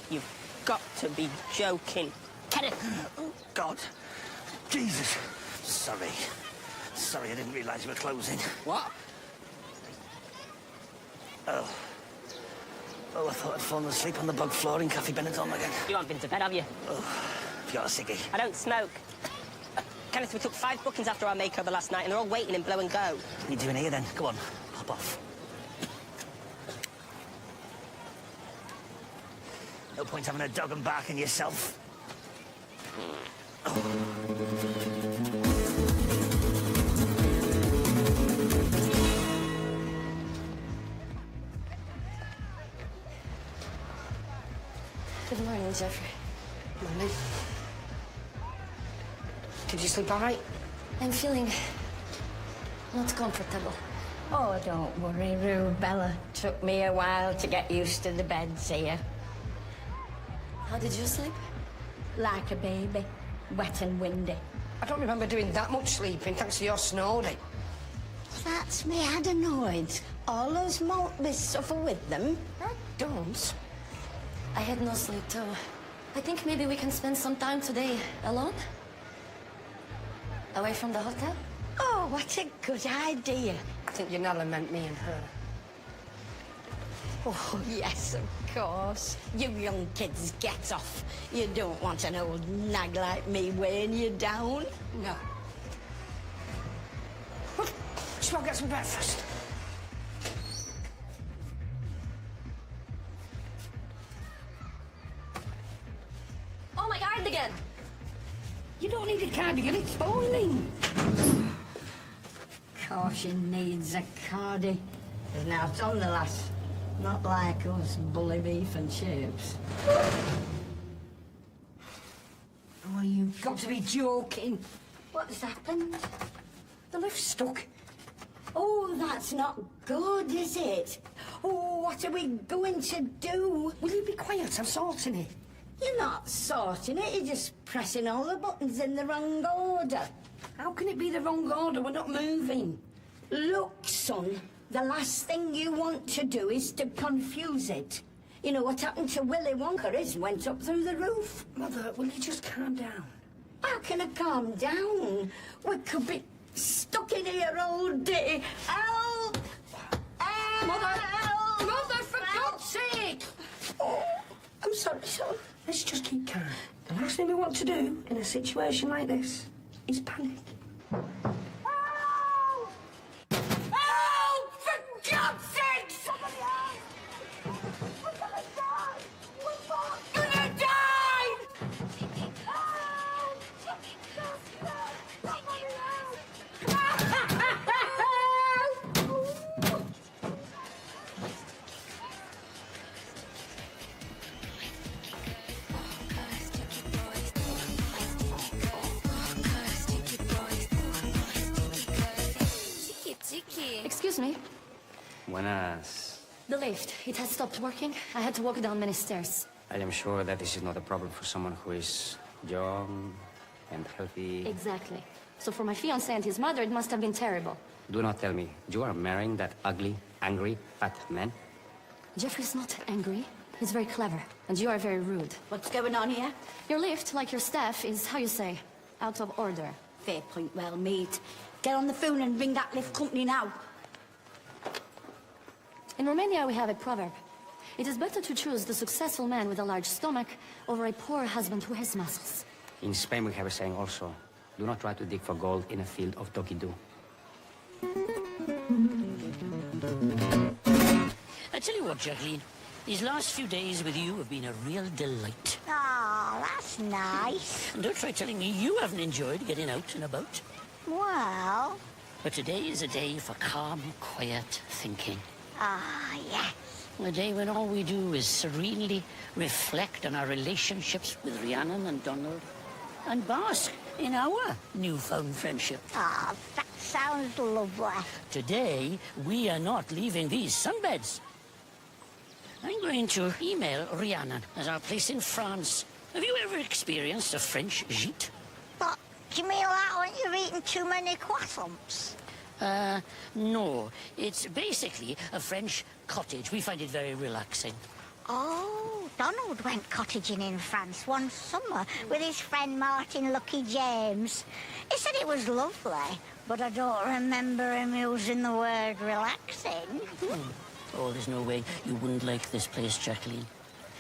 You've got to be joking. Kenneth! Oh, God. Jesus. Sorry. Sorry, I didn't realise you were closing. What? Oh. Oh, I thought I'd fallen asleep on the bog floor in Cafe Benidorm again. You haven't been to bed, have you? Oh, have you got a ciggy? I don't smoke. Kenneth, we took 5 bookings after our makeover last night, and they're all waiting in Blow and Go. What are you doing here, then? Go on, hop off. No point having a dog and barking yourself. Good morning, Jeffrey. Morning. Did you sleep all right? I'm feeling not comfortable. Oh, don't worry, Rue. Bella. Took me a while to get used to the beds here. How did you sleep? Like a baby. Wet and windy. I don't remember doing that much sleeping, thanks to your snoring. That's me adenoids. All those maltbys suffer with them. I don't. I had no sleep, too. I think maybe we can spend some time today alone? Away from the hotel? Oh, what a good idea. I think your Nella meant me and her. Oh, yes, of course. You young kids, get off. You don't want an old nag like me weighing you down. No. Just go get some breakfast. Oh, my cardigan! You don't need a cardigan, it's boiling. Caution needs a cardi. There's now it's on the lass. Not like us bully beef and chips. Oh, you've got to be joking. What's happened? The lift's stuck. Oh, that's not good, is it? Oh, what are we going to do? Will you be quiet? I'm sorting it. You're not sorting it, you're just pressing all the buttons in the wrong order. How can it be the wrong order? We're not moving. Look, son, the last thing you want to do is to confuse it. You know what happened to Willy Wonka is went up through the roof. Mother, will you just calm down? How can I calm down? We could be stuck in here all day. Help! Help! Mother! Help! Mother, for God's sake! Oh, I'm sorry, son. Let's just keep calm. The last thing we want to do in a situation like this is panic. Help! Help! For God's sake! Somebody help! We're gonna die! We're gonna die! Help! Somebody help! Excuse me. Buenas. The lift, it has stopped working. I had to walk down many stairs. I am sure that this is not a problem for someone who is young and healthy. Exactly. So for my fiancé and his mother, it must have been terrible. Do not tell me you are marrying that ugly, angry, fat man. Jeffrey's not angry. He's very clever. And you are very rude. What's going on here? Your lift, like your staff, is, how you say, out of order. Fair point, well, mate. Get on the phone and ring that lift company now. In Romania, we have a proverb. It is better to choose the successful man with a large stomach over a poor husband who has muscles. In Spain, we have a saying also, do not try to dig for gold in a field of doggy-doo. I tell you what, Jacqueline, these last few days with you have been a real delight. Oh, that's nice. And don't try telling me you haven't enjoyed getting out and about. Well... But today is a day for calm, quiet thinking. Ah, yes. A day when all we do is serenely reflect on our relationships with Rhiannon and Donald and bask in our newfound friendship. Ah, that sounds lovely. Today, we are not leaving these sunbeds. I'm going to email Rhiannon as our place in France. Have you ever experienced a French gîte? But do you mean that when you're eating too many croissants? No. It's basically a French cottage. We find it very relaxing. Oh, Donald went cottaging in France one summer with his friend Martin Lucky James. He said it was lovely, but I don't remember him using the word relaxing. Oh, there's no way you wouldn't like this place, Jacqueline.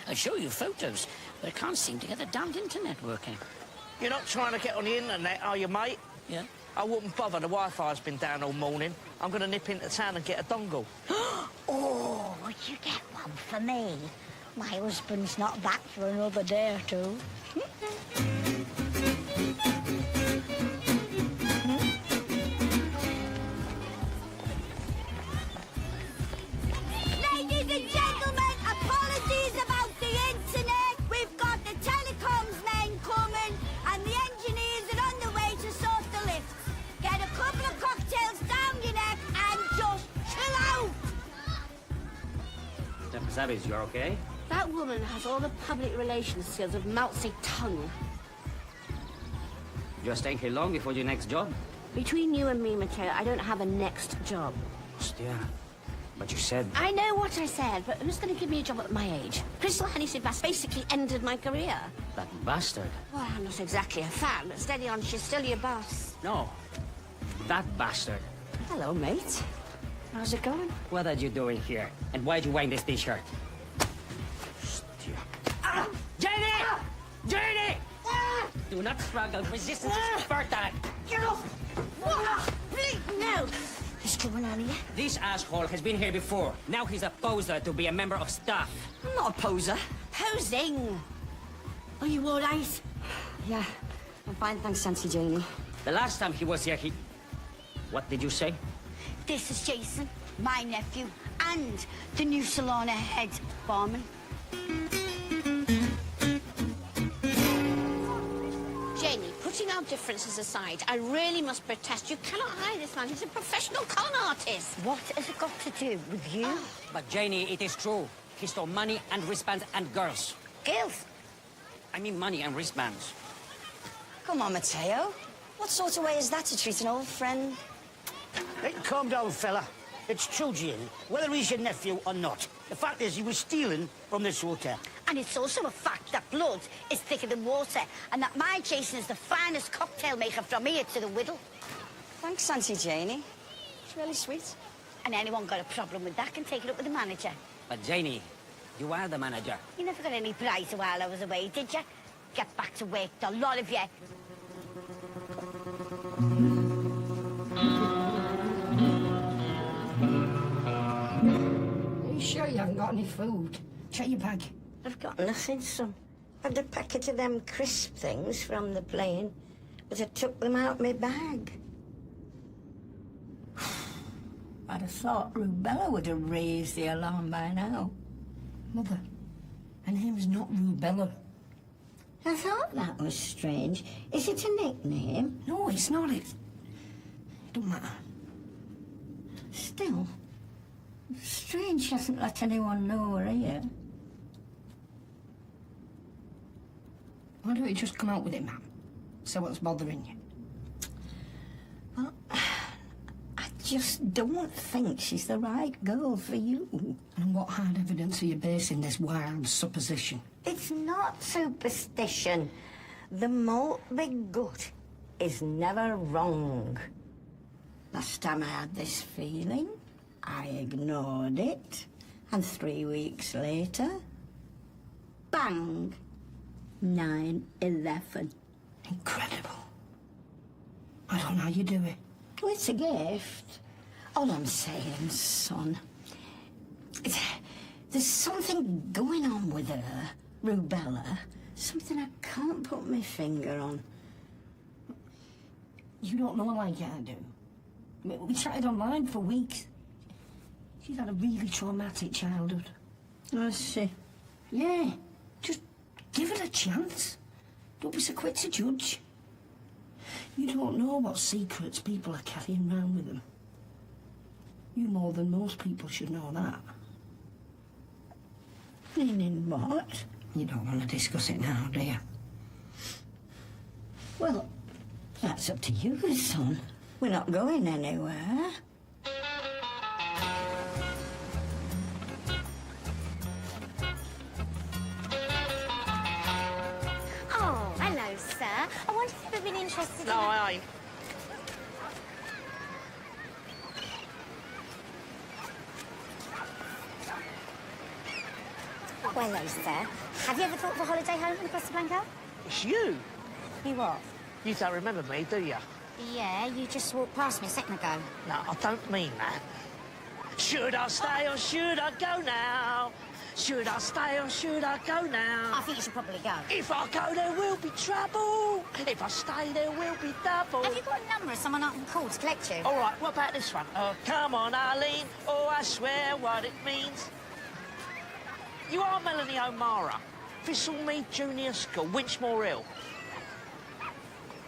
I'd show you photos, but I can't seem to get the damned internet working. You're not trying to get on the internet, are you, mate? Yeah? I wouldn't bother. The Wi-Fi's been down all morning. I'm going to nip into town and get a dongle. Oh, would you get one for me? My husband's not back for another day or two. Ladies and gentlemen, apologies about the internet. We've got the telecoms men coming, and the engineers are on the way to sort the lift. Get a couple of cocktails down your neck and just chill out. Zabis, you're okay? That woman has all the public relations skills of Mao Zedong. You're staying here long before your next job? Between you and me, Mateo, I don't have a next job. Hostia. But you said... I know what I said, but who's going to give me a job at my age? Crystal Hennessy-Bass basically ended my career. That bastard. Well, I'm not exactly a fan, but steady on, she's still your boss. No. That bastard. Hello, mate. How's it going? What are you doing here? And why'd you wear this t-shirt? Jenny! Jenny! Do not struggle. Resistance is fertile. Get off! Please, no! What's going on here? This asshole has been here before. Now he's a poser to be a member of staff. I'm not a poser. Posing. Are you all right? Yeah, I'm fine, thanks, Auntie Janie. The last time he was here, What did you say? This is Jason, my nephew, and the new salon head, barman. Janie, putting our differences aside, I really must protest. You cannot hire this man. He's a professional con artist. What has it got to do with you? But Janie, it is true. He stole money and wristbands and girls. Girls? I mean money and wristbands. Come on, Mateo. What sort of way is that to treat an old friend? Hey, calm down, fella. It's true, Jane, whether he's your nephew or not. The fact is, he was stealing from this hotel. And it's also a fact that blood is thicker than water, and that my Jason is the finest cocktail maker from here to the Whittle. Thanks, Auntie Janie. It's really sweet. And anyone got a problem with that can take it up with the manager. But Janie, you are the manager. You never got any prize while I was away, did you? Get back to work, the lot of you. Are you sure you haven't got any food? Check your bag. I've got nothing, son. I had a packet of them crisp things from the plane, but I took them out my bag. I'd have thought Rubella would have raised the alarm by now. Mother, her name's not Rubella. I thought that was strange. Is it a nickname? No, it's not. It don't matter. Still, strange she hasn't let anyone know we're here. Why don't you just come out with it, ma'am? So what's bothering you? Well, I just don't think she's the right girl for you. And what hard evidence are you basing this wild supposition? It's not superstition. The malt big gut is never wrong. Last time I had this feeling, I ignored it. And 3 weeks later, bang, 9/11. Incredible. I don't know how you do it. Well, it's a gift. All I'm saying, son, there's something going on with her, Rubella. Something I can't put my finger on. You don't know like I do. I mean, we chatted online for weeks. She's had a really traumatic childhood. Has she? Yeah. Just give it a chance. Don't be so quick to judge. You don't know what secrets people are carrying around with them. You more than most people should know that. Meaning what? You don't want to discuss it now, do you? Well, that's up to you, son. We're not going anywhere. Oh, hello, sir. I wonder if you've ever been interested in... No, I ain't. Well, hello, sir. Have you ever thought of a holiday home in Costa Blanca? It's you. You what? You don't remember me, do you? Yeah, you just walked past me a second ago. No, I don't mean that. Should I stay or should I go now? Should I stay or should I go now? I think you should probably go. If I go, there will be trouble. If I stay, there will be double. Have you got a number of someone I can call to collect you? All right, what about this one? Oh, come on, Arlene. Oh, I swear what it means. You are Melanie O'Mara. Thistlemead Junior School, Winchmore Hill.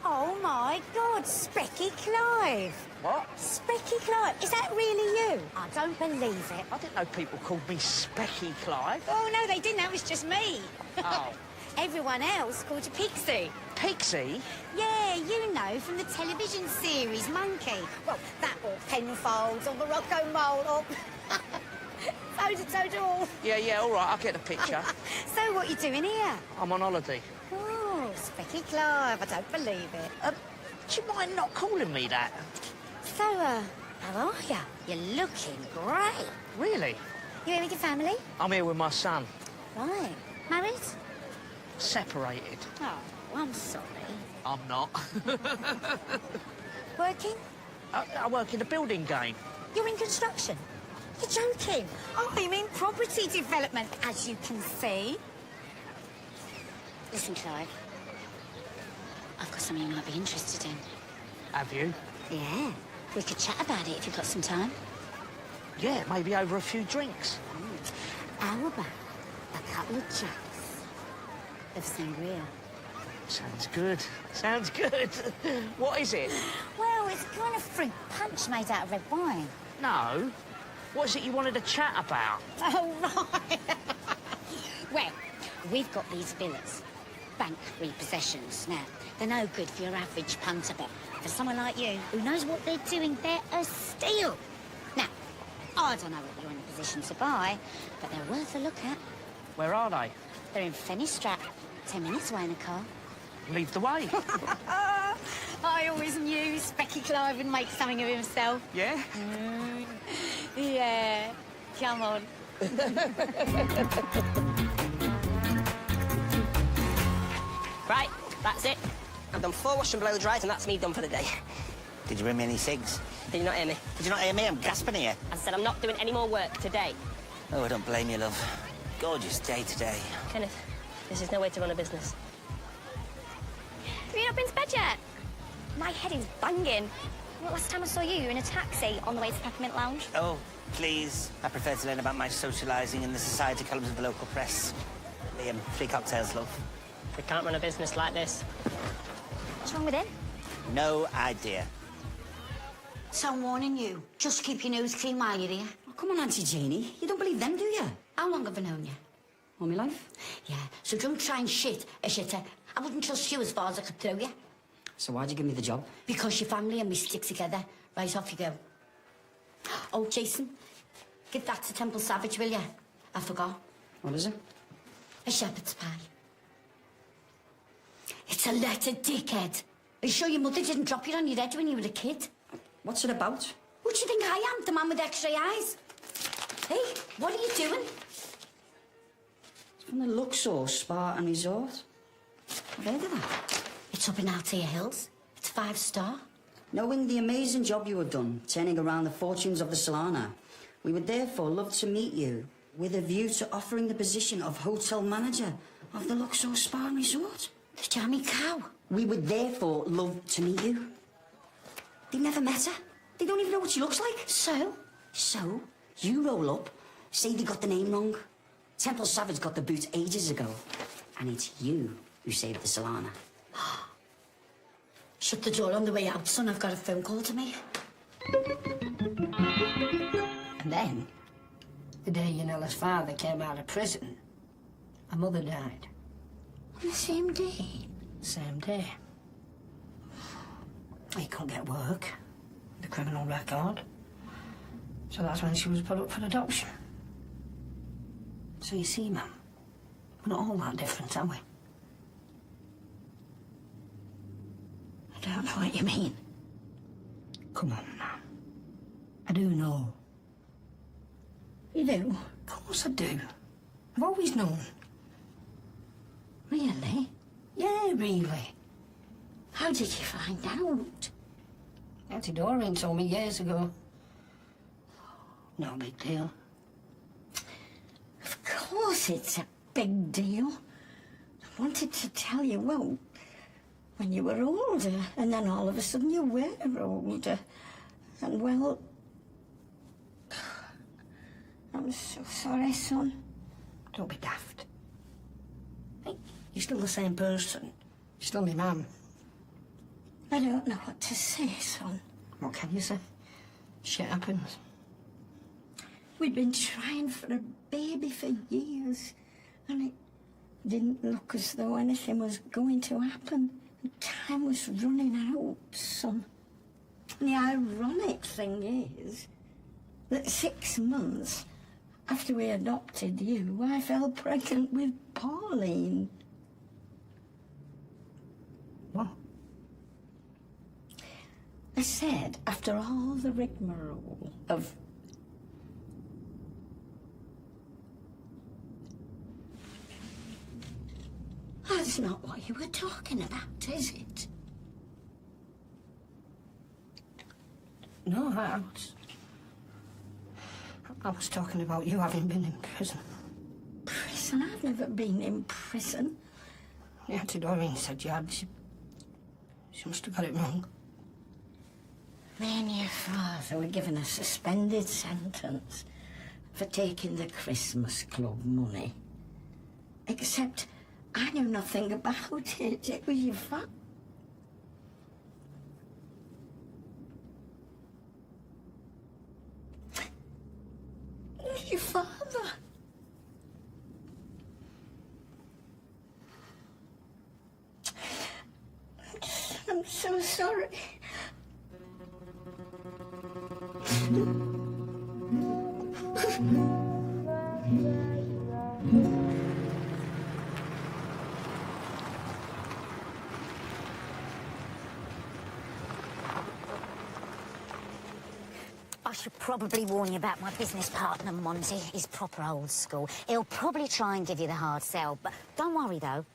Oh, my God, Specky Clive. What? Specky Clive. Is that really you? I don't believe it. I didn't know people called me Specky Clive. Oh, no, they didn't. That was just me. Oh. Everyone else called you Pixie. Pixie? Yeah, you know, from the television series Monkey. Well, that or Penfolds or Morocco Mole or... Toad. Yeah, all right, I'll get the picture. So what you doing here? I'm on holiday. Oh, Specky Clive. I don't believe it. Do you mind not calling me that? So, how are you? You're looking great. Really? You here with your family? I'm here with my son. Right. Married? Separated. Oh, I'm sorry. I'm not. Working? I work in the building game. You're in construction? You're joking. Oh, you mean property development, as you can see. Listen, Clive. I've got something you might be interested in. Have you? Yeah. We could chat about it if you've got some time. Yeah, maybe over a few drinks. How about a couple of jacks of sangria? Sounds good. Sounds good. What is it? Well, it's kind of fruit punch made out of red wine. No. What is it you wanted to chat about? Oh, right. Well, we've got these villas. Bank repossessions. Now, they're no good for your average punter, but for someone like you who knows what they're doing, they're a steal. Now, I don't know what you're in a position to buy, but they're worth a look at. Where are they? They're in Fennistrap, 10 minutes away in a car. Lead the way. I always knew Specky Clive would make something of himself. Yeah? Yeah. Come on. Right, that's it. I've done 4 wash and blow dries, and that's me done for the day. Did you bring me any cigs? Did you not hear me? Did you not hear me? I'm gasping here. I said I'm not doing any more work today. Oh, I don't blame you, love. Gorgeous day today. Kenneth, this is no way to run a business. Have you not been to bed yet? My head is banging. Last time I saw you, you were in a taxi on the way to Peppermint Lounge. Oh, please. I prefer to learn about my socialising in the society columns of the local press. Liam, 3 cocktails, love. We can't run a business like this. What's wrong with him? No idea. So I'm warning you, just keep your nose clean while you're here. Oh, come on, Auntie Janie. You don't believe them, do you? How long have I known you? All my life? Yeah, so don't try and shit a shitter. I wouldn't trust you as far as I could throw you. So why'd you give me the job? Because your family and me stick together. Right, off you go. Oh, Jason, give that to Temple Savage, will you? I forgot. What is it? A shepherd's pie. It's a letter, dickhead. Are you sure your mother didn't drop it on your head when you were a kid? What's it about? What do you think I am, the man with X-ray eyes? Hey, what are you doing? It's from the Luxor Spa and Resort. I've heard of that. It's up in Altea Hills. It's 5-star. Knowing the amazing job you have done, turning around the fortunes of the Solana, we would therefore love to meet you with a view to offering the position of hotel manager of the Luxor Spa and Resort. The jammy cow. We would therefore love to meet you. They've never met her. They don't even know what she looks like. So, you roll up, say they got the name wrong. Temple Savage got the boot ages ago. And it's you who saved the Solana. Shut the door on the way out, son. I've got a phone call to make. And then, the day Yanella's father came out of prison, her mother died. On the same day? Same day. He couldn't get work, the criminal record. So that's when she was put up for adoption. So you see, Mum, we're not all that different, are we? I don't know what you mean. Come on, now. I do know. You do? Of course I do. I've always known. Really? Yeah, really. How did you find out? Auntie Doreen told me years ago. No big deal. Of course it's a big deal. I wanted to tell you, well, when you were older, and then all of a sudden you were older. And, well... I'm so sorry, son. Don't be daft. Hey, you're still the same person. You're still my mum. I don't know what to say, son. What can you say? Shit happens. We'd been trying for a baby for years, and it didn't look as though anything was going to happen. And time was running out, son. And the ironic thing is that 6 months after we adopted you, I fell pregnant with Pauline. What? I said, after all the rigmarole of... That's not what you were talking about, is it? No, I was talking about you having been in prison. Prison? I've never been in prison. Yeah, Auntie Doreen said you had. She must have got it wrong. Me and your father were given a suspended sentence for taking the Christmas Club money. Except I knew nothing about it. It was your father. It was your father. I'm so sorry. I should probably warn you about my business partner, Monty. He's proper old school. He'll probably try and give you the hard sell, but don't worry, though.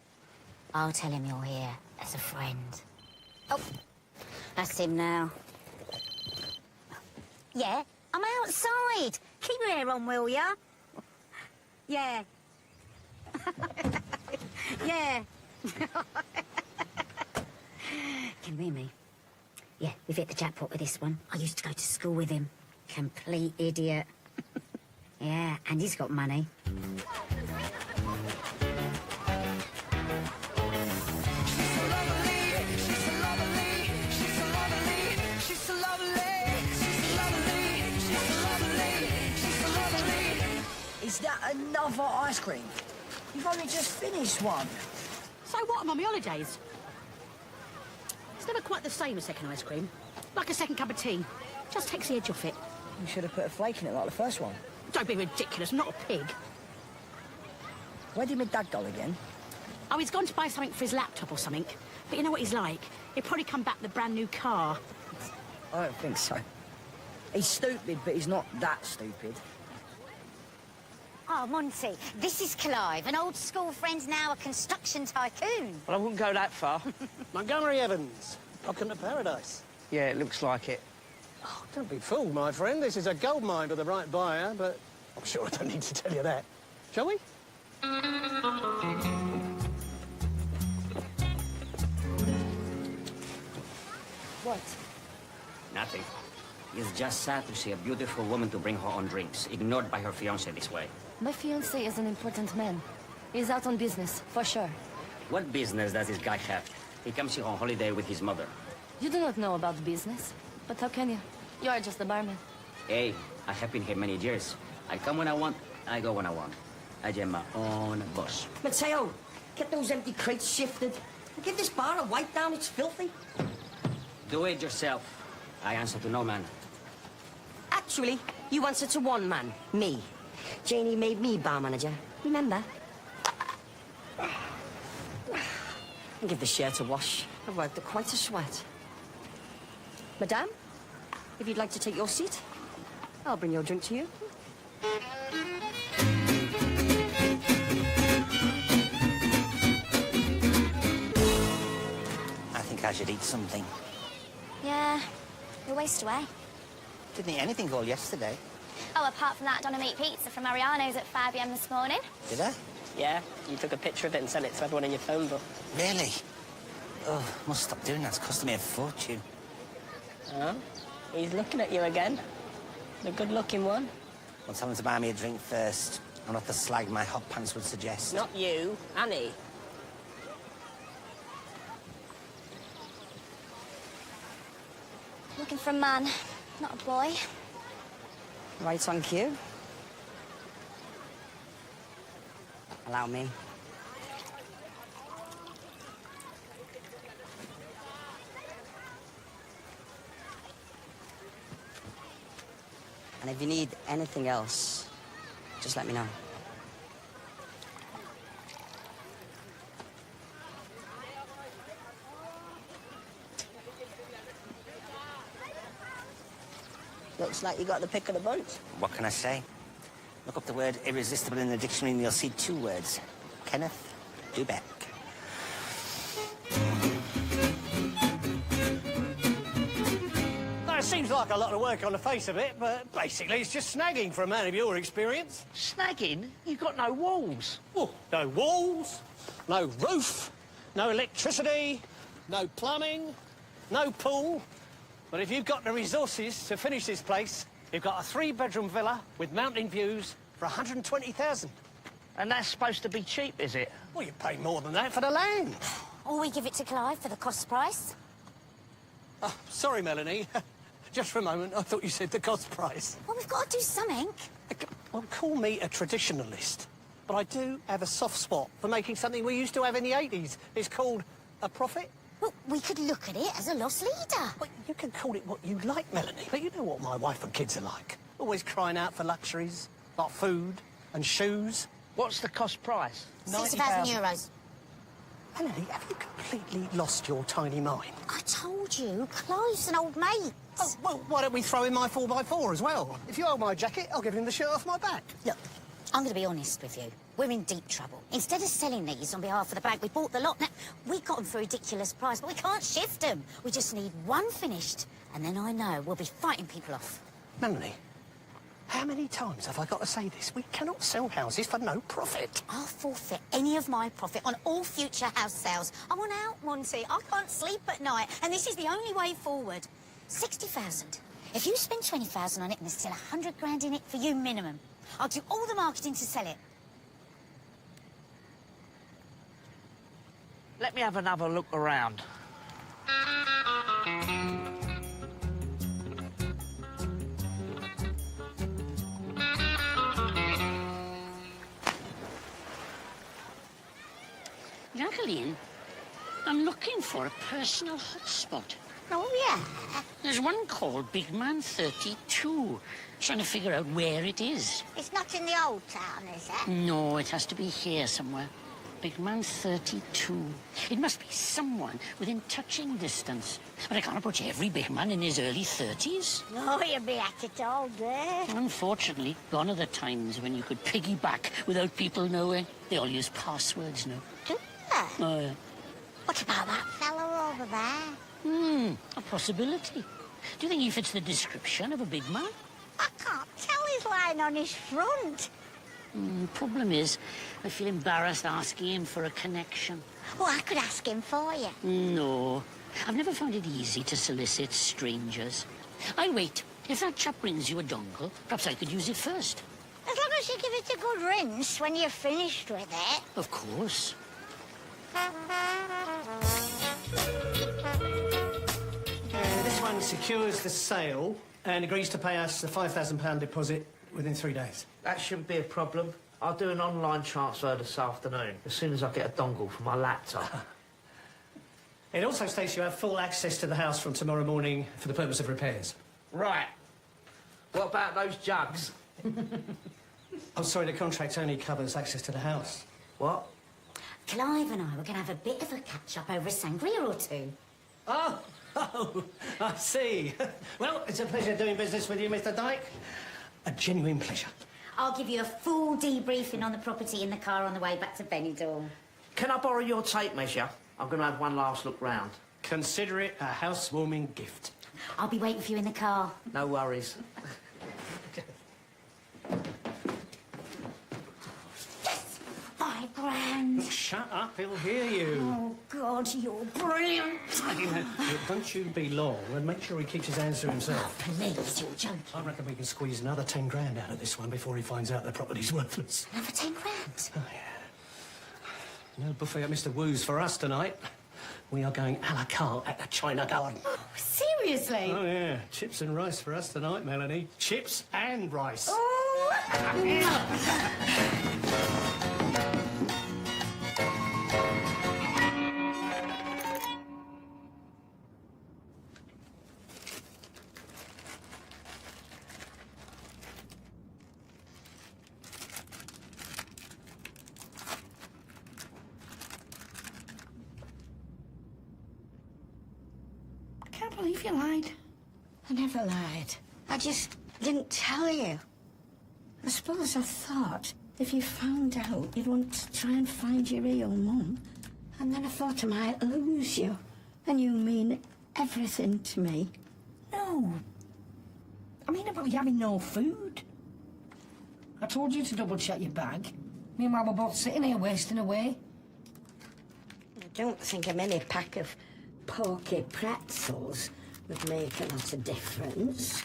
I'll tell him you're here as a friend. Oh, that's him now. Yeah, I'm outside. Keep your hair on, will ya? Yeah. Yeah. Can you hear me? Yeah, we've hit the jackpot with this one. I used to go to school with him. Complete idiot. Yeah, and he's got money. Is that another ice cream? You've only just finished one. So what? I'm on my holidays. It's never quite the same as second ice cream. Like a second cup of tea. Just takes the edge off it. You should have put a flake in it like the first one. Don't be ridiculous. I'm not a pig. Where did my dad go again? Oh, he's gone to buy something for his laptop or something. But you know what he's like? He'll probably come back with a brand new car. I don't think so. He's stupid, but he's not that stupid. Oh, Monty, this is Clive, an old school friend, now a construction tycoon. Well, I wouldn't go that far. Montgomery Evans, welcome to paradise. Yeah, it looks like it. Oh, don't be fooled, my friend. This is a gold mine for the right buyer, but I'm sure I don't need to tell you that. Shall we? What? Nothing. It's just sad to see a beautiful woman to bring her own drinks, ignored by her fiancé this way. My fiancé is an important man. He's out on business, for sure. What business does this guy have? He comes here on holiday with his mother. You do not know about the business, but how can you? You are just a barman. Hey, I have been here many years. I come when I want, I go when I want. I am my own boss. Mateo, get those empty crates shifted. Give this bar a wipe down, it's filthy. Do it yourself. I answer to no man. Actually, you answer to one man, me. Janie made me bar manager, remember? And give the shirt a wash. I've worked at quite a sweat. Madame, if you'd like to take your seat, I'll bring your drink to you. I think I should eat something. Yeah, you're waste away. Didn't eat anything all yesterday. Oh, apart from that Donna Meat pizza from Mariano's at 5 p.m. this morning. Did I? Yeah, you took a picture of it and sent it to everyone in your phone book. Really? Oh, must stop doing that. It's costing me a fortune. Oh, he's looking at you again. The good-looking one. Well, tell him to buy me a drink first, and not the slag my hot pants would suggest. Not you, Annie. Looking for a man, not a boy. Right on cue. Allow me. And if you need anything else, just let me know. Looks like you got the pick of the bunch. What can I say? Look up the word irresistible in the dictionary and you'll see two words. Kenneth Dubeck. That seems like a lot of work on the face of it, but basically it's just snagging for a man of your experience. Snagging? You've got no walls. Oh, no walls, no roof, no electricity, no plumbing, no pool. But if you've got the resources to finish this place, you've got a 3-bedroom villa with mountain views for 120,000. And that's supposed to be cheap, is it? Well, you pay more than that for the land. Or we give it to Clive for the cost price. Oh, sorry, Melanie. Just for a moment, I thought you said the cost price. Well, we've got to do something. Well, call me a traditionalist, but I do have a soft spot for making something we used to have in the 80s. It's called a profit. Well, we could look at it as a lost leader. Well, you can call it what you like, Melanie, but you know what my wife and kids are like. Always crying out for luxuries, like food and shoes. What's the cost price? 60,000 euros. Melanie, have you completely lost your tiny mind? I told you, Clive's an old mate. Oh, well, why don't we throw in my 4x4 as well? If you hold my jacket, I'll give him the shirt off my back. Look, I'm going to be honest with you. We're in deep trouble. Instead of selling these on behalf of the bank, we bought the lot. Now, we got them for a ridiculous price, but we can't shift them. We just need one finished, and then I know we'll be fighting people off. Melanie, how many times have I got to say this? We cannot sell houses for no profit. I'll forfeit any of my profit on all future house sales. I want out, Monty. I can't sleep at night, and this is the only way forward. 60,000. If you spend 20,000 on it, and there's still 100 grand in it for you minimum, I'll do all the marketing to sell it. Let me have another look around. Jacqueline, I'm looking for a personal hotspot. Oh, yeah? There's one called Big Man 32. Trying to figure out where it is. It's not in the old town, is it? No, it has to be here somewhere. Big Man 32. It must be someone within touching distance. But I can't approach every big man in his early 30s. No, you'll be at it all day. Unfortunately, gone are the times when you could piggyback without people knowing. They all use passwords now. Do they? Oh, yeah. What about that fella over there? A possibility. Do you think he fits the description of a big man? I can't tell his line on his front. Problem is, I feel embarrassed asking him for a connection. Well, I could ask him for you. No, I've never found it easy to solicit strangers. I'll wait. If that chap brings you a dongle, perhaps I could use it first. As long as you give it a good rinse when you're finished with it. Of course. This one secures the sale and agrees to pay us a £5,000 deposit within 3 days. That shouldn't be a problem. I'll do an online transfer this afternoon, as soon as I get a dongle for my laptop. It also states you have full access to the house from tomorrow morning for the purpose of repairs. Right. What about those jugs? Oh, sorry, the contract only covers access to the house. What? Clive and I were going to have a bit of a catch-up over a sangria or two. Oh, I see. Well, it's a pleasure doing business with you, Mr. Dyke. A genuine pleasure. I'll give you a full debriefing on the property in the car on the way back to Benidorm. Can I borrow your tape measure? I'm going to have one last look round. Consider it a housewarming gift. I'll be waiting for you in the car. No worries. £5,000. Shut up, he'll hear you. Oh, God, you're brilliant. Don't you be long and make sure he keeps his hands to himself. Please, you're joking. I reckon we can squeeze another 10 grand out of this one before he finds out the property's worthless. Another 10 grand? Oh, yeah. No buffet at Mr. Wu's for us tonight. We are going a la carte at the China Garden. Oh, seriously? Oh, yeah. Chips and rice for us tonight, Melanie. Chips and rice. Oh! I can't believe you lied. I never lied. I just didn't tell you. I suppose I thought if you found out, you'd want to try and find your real mum. And then I thought I might lose you. And you mean everything to me. No. I mean about you having no food. I told you to double-check your bag. Meanwhile, we're both sitting here wasting away. I don't think a mini pack of porky pretzels would make a lot of difference.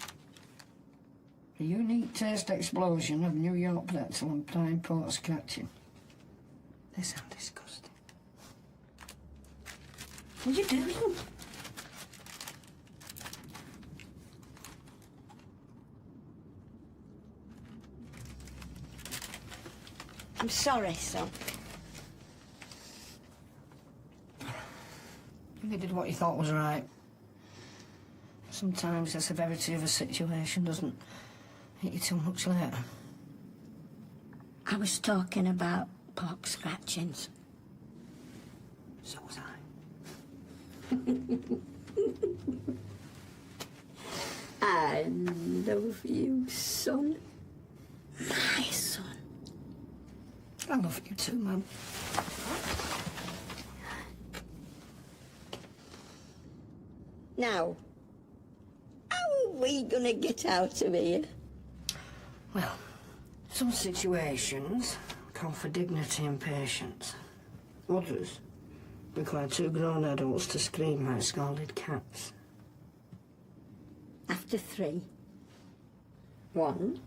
A unique taste explosion of New York pretzel and prime pork scratching. They sound disgusting. What are you doing? I'm sorry, son. You did what you thought was right. Sometimes the severity of a situation doesn't hit you too much later. I was talking about pork scratchings. So was I. I love you, son. My son. I love you too, Mum. Now, how are we gonna get out of here? Well, some situations call for dignity and patience. Others require two grown adults to scream like scalded cats. After 3. 1,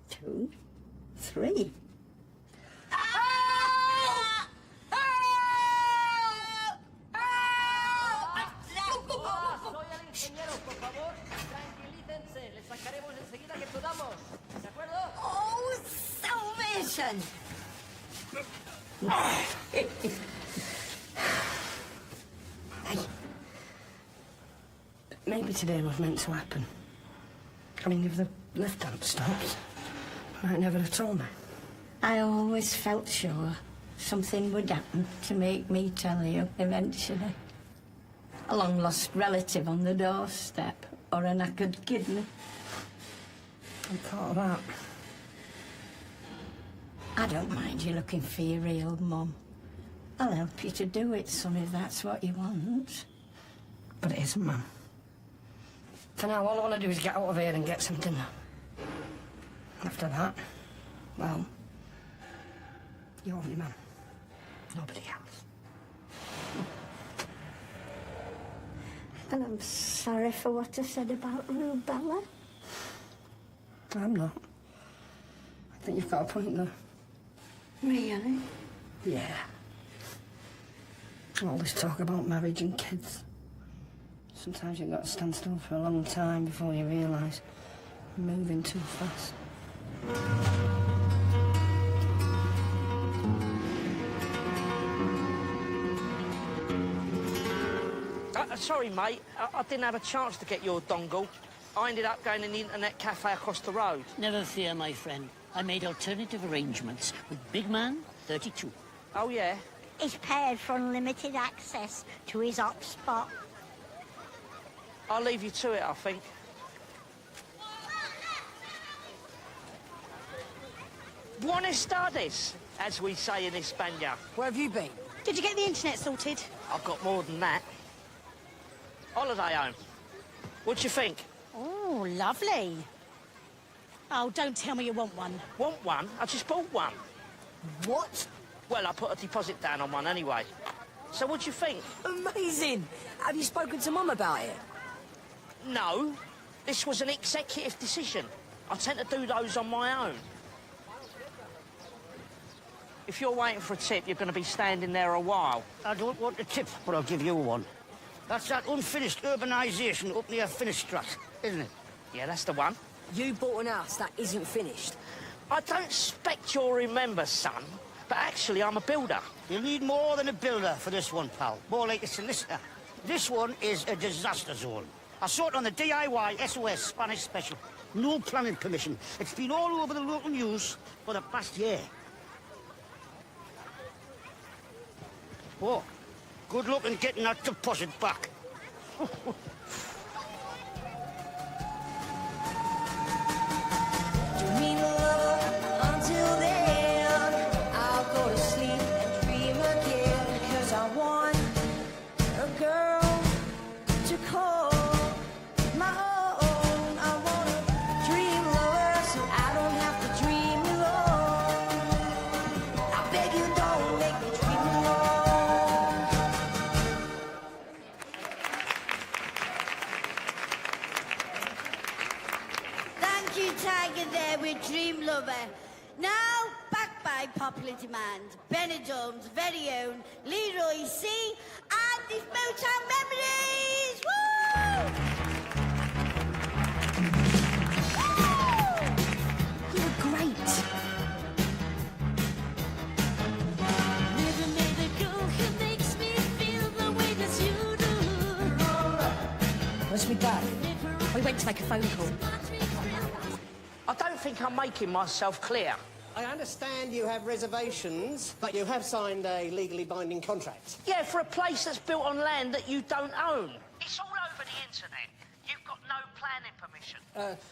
2, 3. Oh, salvation! Hey. Maybe today was meant to happen. I mean, if the lift hadn't stopped, you might never have told me. I always felt sure something would happen to make me tell you eventually. A long-lost relative on the doorstep, or a knackered kidney. I'm caught that. I don't mind you looking for your real mum. I'll help you to do it, son, if that's what you want. But it isn't, Mum. For now, all I want to do is get out of here and get some dinner. After that, well, you're my man. Nobody else. And I'm sorry for what I said about rubella. I'm not. I think you've got a point there. Really? Yeah. All this talk about marriage and kids. Sometimes you've got to stand still for a long time before you realise you're moving too fast. Sorry, mate. I didn't have a chance to get your dongle. I ended up going in the internet cafe across the road. Never fear, my friend. I made alternative arrangements with Big Man 32. Oh, yeah? He's paid for unlimited access to his hot spot. I'll leave you to it, I think. Buenas tardes, as we say in España. Where have you been? Did you get the internet sorted? I've got more than that. Holiday home. What do you think? Oh, lovely. Oh, don't tell me you want one. Want one? I just bought one. What? Well, I put a deposit down on one anyway. So what do you think? Amazing! Have you spoken to Mum about it? No. This was an executive decision. I tend to do those on my own. If you're waiting for a tip, you're going to be standing there a while. I don't want a tip, but I'll give you one. That's that unfinished urbanisation up near Finistrat, isn't it? Yeah, that's the one. You bought an house that isn't finished. I don't expect you'll remember, son, but actually I'm a builder. You need more than a builder for this one, pal. More like a solicitor. This one is a disaster zone. I saw it on the DIY SOS Spanish special. No planning permission. It's been all over the local news for the past year. Oh, good luck in getting that deposit back. Until then, I'll go to sleep and dream again, 'cause I want a girl to call my own. I want a dream lover so I don't have to dream alone. I beg you, don't make me dream alone. Thank you, Tiger, there with Dream Lover. Now, back by popular demand, Benidorm's very own Leroy C. and his Motown Memories! Woo! You were great. Never met a girl who makes me feel the way that you do. Where's my dad? We went to make a phone call. I don't think I'm making myself clear. I understand you have reservations, but you have signed a legally binding contract. Yeah, for a place that's built on land that you don't own. It's all over the internet. You've got no planning permission.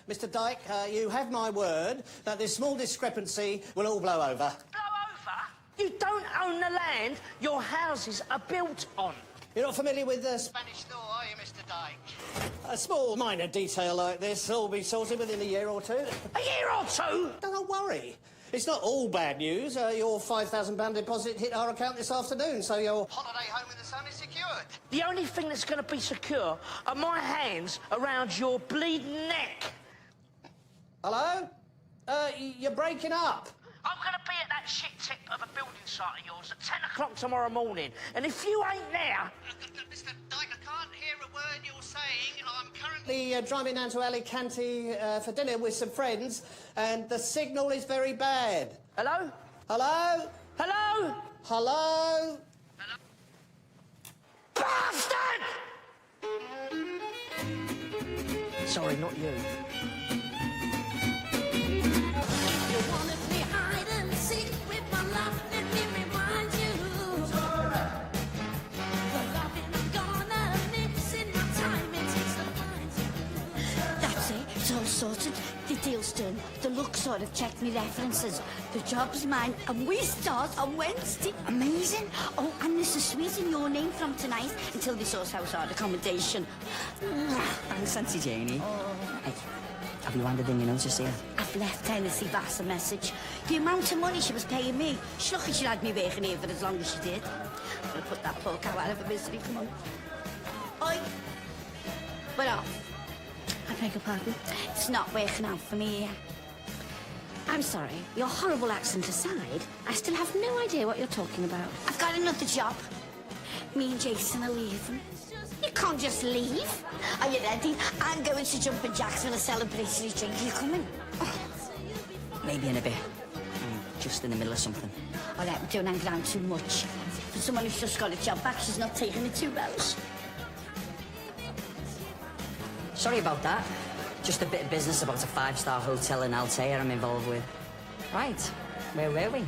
Mr. Dyke, you have my word that this small discrepancy will all blow over. Blow over? You don't own the land your houses are built on. You're not familiar with the Spanish law, are you, Mr. Dyke? A small, minor detail like this will be sorted within a year or two. A year or two? Don't worry. It's not all bad news. Your £5,000 deposit hit our account this afternoon, so your holiday home in the sun is secured. The only thing that's going to be secure are my hands around your bleeding neck. Hello? You're breaking up. I'm going to be at that shit tip of a building site of yours at 10 o'clock tomorrow morning, and if you ain't there... Mr. Dyke, I can't hear a word you're saying. I'm currently driving down to Alicante for dinner with some friends, and the signal is very bad. Hello? Hello? Hello? Hello? Bastard! Sorry, not you. You wanna play hide and seek with my love, let me remind you. The loving I'm gonna miss in my time, it takes to find you. That's it, it's all sorted. The deal's done. The look sort of checked me references. The job's mine, and we start on Wednesday. Amazing. Oh, and there's a suite in your name from tonight until they sort house hard accommodation. Thanks, Auntie Janie. Hey, have you handed in your notice here? I've left Tennessee Bass a message. The amount of money she was paying me, she's lucky she had me working here for as long as she did. I'm gonna put that poor cow out of her misery, come on. Oi! We're off. I beg your pardon. It's not working out for me here. I'm sorry. Your horrible accent aside, I still have no idea what you're talking about. I've got another job. Me and Jason are leaving. You can't just leave. Are you ready? I'm going to Jumpin' Jacks for a celebratory drink. Are you coming? Maybe in a bit. I'm just in the middle of something. All right, don't hang around too much. For someone who's just got a job back, she's not taking it too well. Sorry about that. Just a bit of business about a 5-star hotel in Altea I'm involved with. Right, where were we?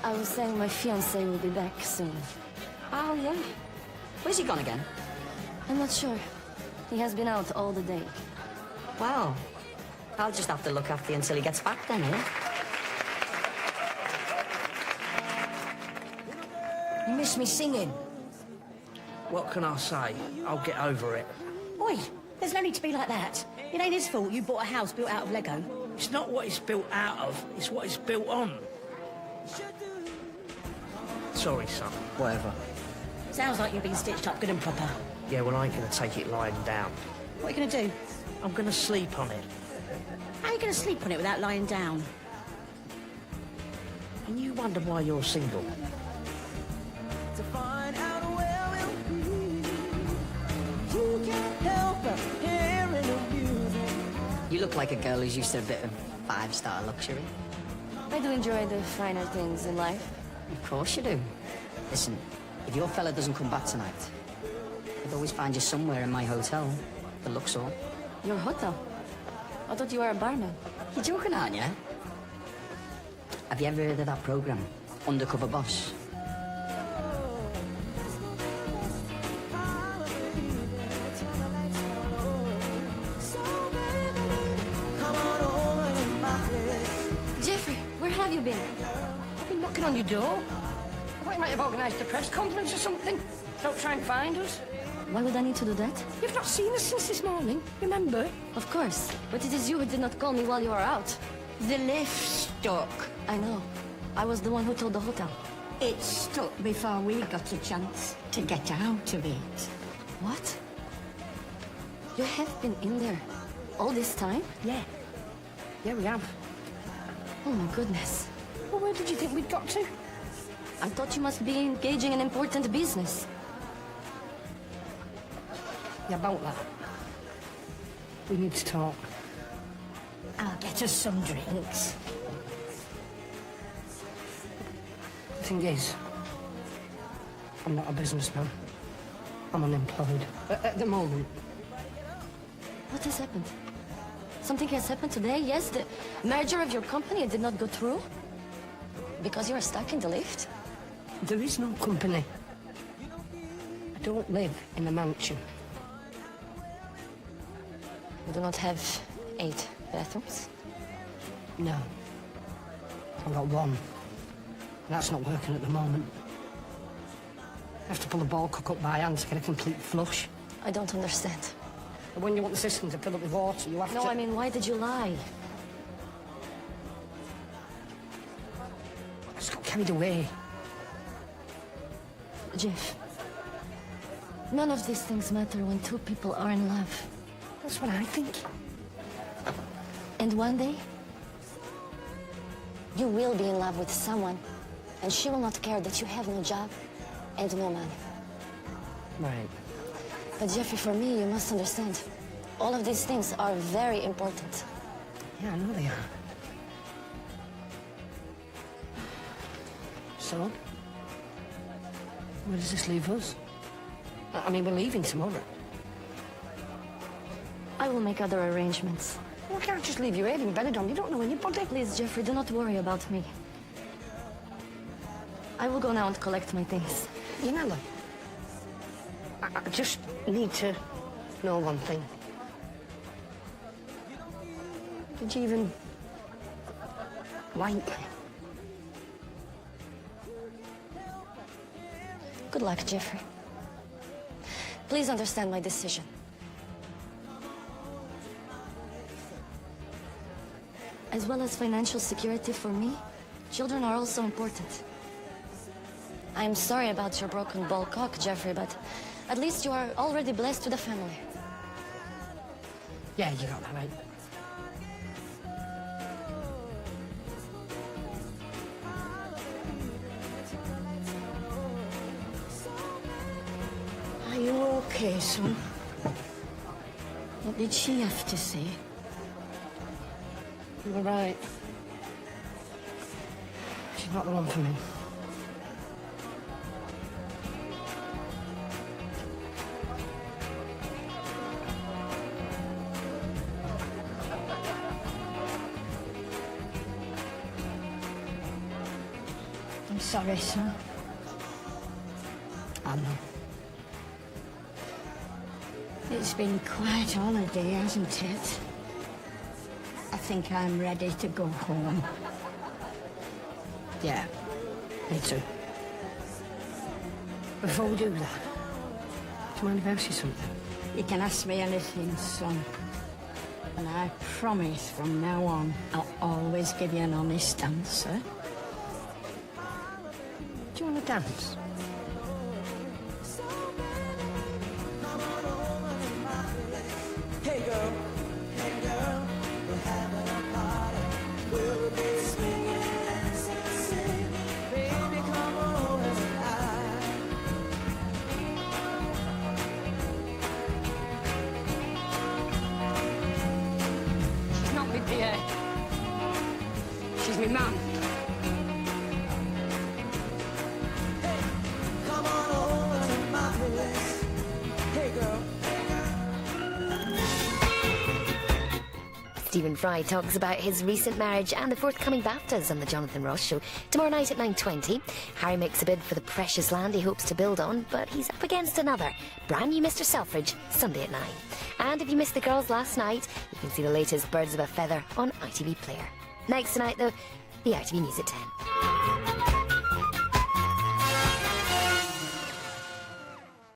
I was saying my fiancé will be back soon. Oh, yeah. Where's he gone again? I'm not sure. He has been out all the day. Well, I'll just have to look after you until he gets back then, eh? You miss me singing? What can I say? I'll get over it. Oi, there's no need to be like that. It ain't his fault you bought a house built out of Lego. It's not what it's built out of, it's what it's built on. Sorry, son. Whatever. Sounds like you're being stitched up good and proper. Yeah, well, I ain't gonna take it lying down. What are you gonna do? I'm gonna sleep on it. How are you gonna sleep on it without lying down? And you wonder why you're single? To find out where we'll be. You can't help but hearing the music. You look like a girl who's used to a bit of 5-star luxury. I do enjoy the finer things in life. Of course you do. Listen, if your fella doesn't come back tonight, I'd always find you somewhere in my hotel, the Luxor. Your hotel? I thought you were a barman. You're joking, aren't you? Have you ever heard of that program, Undercover Boss? Jeffrey, where have you been? I've been knocking on your door. I thought you might have organised a press conference or something. Don't try and find us. Why would I need to do that? You've not seen us since this morning, remember? Of course, but it is you who did not call me while you were out. The lift's stuck. I know. I was the one who told the hotel. It stuck before we got a chance to get out of it. What? You have been in there all this time? Yeah. Yeah, we have. Oh my goodness. Well, where did you think we'd got to? I thought you must be engaging in important business. Yeah, about that. We need to talk. I'll get us some drinks. The thing is, I'm not a businessman. I'm unemployed. At the moment. What has happened? Something has happened today? Yes, the merger of your company did not go through? Because you are stuck in the lift? There is no company. I don't live in a mansion. You do not have 8 bathrooms? No. I've got 1. That's not working at the moment. I have to pull the ball cock up by hand to get a complete flush. I don't understand. And when you want the system to fill up with water, you have to... No, I mean, why did you lie? I just got carried away. Jeff, none of these things matter when 2 people are in love. That's what I think. And one day, you will be in love with someone, and she will not care that you have no job and no money. Right. But Jeffrey, for me, you must understand, all of these things are very important. Yeah, I know they are. So? Where does this leave us? I mean, we're leaving tomorrow. I will make other arrangements. Well, I can't just leave you here in Benidorm. You don't know anybody. Please, Jeffrey, do not worry about me. I will go now and collect my things. Yanela, I just need to know one thing. Did you even like me? Good luck, Jeffrey. Please understand my decision. As well as financial security for me, children are also important. I am sorry about your broken ball cock, Jeffrey, but at least you are already blessed with a family. Yeah, you got that right. Are you okay? okay, son? What did she have to say? You were right. She's not the one for me. I'm sorry, son. I know. It's been quite a holiday, hasn't it? I think I'm ready to go home. Yeah, me too. Before we do that, do you mind if I ask you something? You can ask me anything, son. And I promise from now on, I'll always give you an honest answer. Do you want to dance? Hey girl, we're having a party. We'll be swinging and singing. Baby, come on and high. She's not me PA. She's me mum. Come on over to my place. Hey girl. Stephen Fry talks about his recent marriage and the forthcoming BAFTAs on the Jonathan Ross Show tomorrow night at 9:20. Harry makes a bid for the precious land he hopes to build on, but he's up against another, brand new Mr. Selfridge, Sunday at 9. And if you missed the girls last night, you can see the latest Birds of a Feather on ITV Player. Next tonight, though, the ITV News at 10.